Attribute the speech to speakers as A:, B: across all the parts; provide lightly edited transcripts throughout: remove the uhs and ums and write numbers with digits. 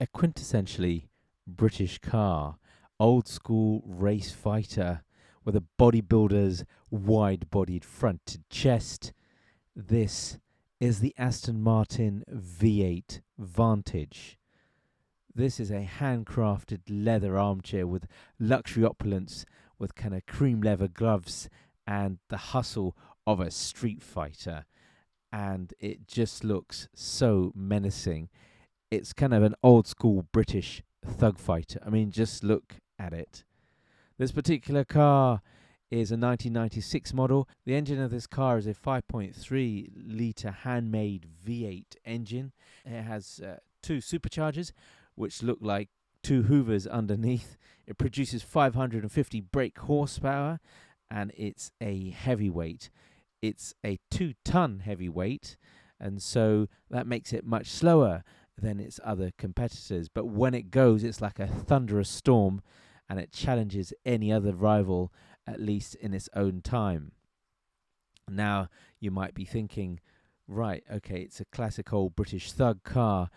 A: a quintessentially British car, old school race fighter with a bodybuilder's wide-bodied fronted chest. This is the Aston Martin V8 Vantage. This is a handcrafted leather armchair with luxury opulence, with kind of cream leather gloves and the hustle of a street fighter. And it just looks so menacing. It's kind of an old school British thug fighter. I mean, just look at it. This particular car is a 1996 model. The engine of this car is a 5.3 litre handmade V8 engine. It has two superchargers, which look like two hoovers underneath. It produces 550 brake horsepower, and it's a heavyweight. It's a 2-ton heavyweight, and so that makes it much slower than its other competitors. But when it goes, it's like a thunderous storm, and it challenges any other rival, at least in its own time. Now, you might be thinking, right, okay, it's a classic old British thug car.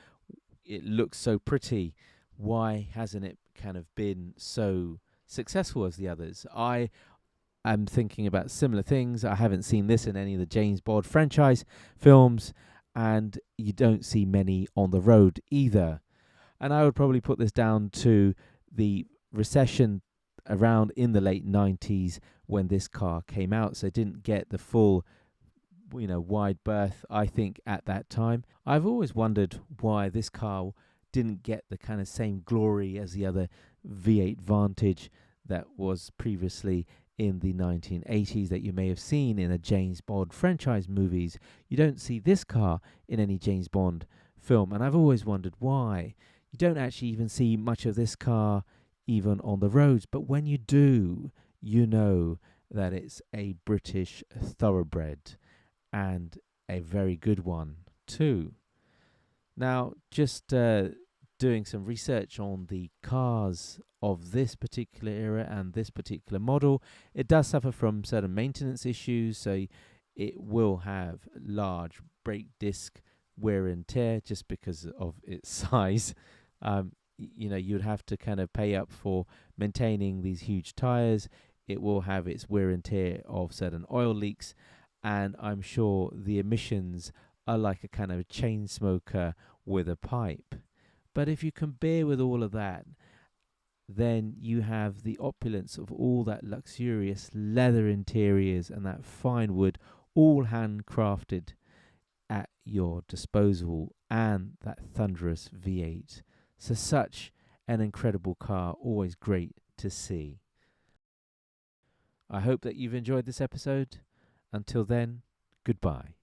A: It looks so pretty. Why hasn't it kind of been so successful as the others? I'm thinking about similar things. I haven't seen this in any of the James Bond franchise films, and you don't see many on the road either. And I would probably put this down to the recession around in the late 90s when this car came out, so it didn't get the full, wide berth, I think, at that time. I've always wondered why this car didn't get the kind of same glory as the other V8 Vantage that was previously in the 1980s that you may have seen in a James Bond franchise movies. You don't see this car in any James Bond film, and I've always wondered why. You don't actually even see much of this car even on the roads, but when you do, you know that it's a British thoroughbred, and a very good one too. Now, just doing some research on the cars of this particular era and this particular model, it does suffer from certain maintenance issues, so it will have large brake disc wear and tear just because of its size. You'd have to kind of pay up for maintaining these huge tires. It will have its wear and tear of certain oil leaks, and I'm sure the emissions are like a kind of chain smoker with a pipe. But if you can bear with all of that, then you have the opulence of all that luxurious leather interiors and that fine wood, all handcrafted at your disposal, and that thunderous V8. So such an incredible car, always great to see. I hope that you've enjoyed this episode. Until then, goodbye.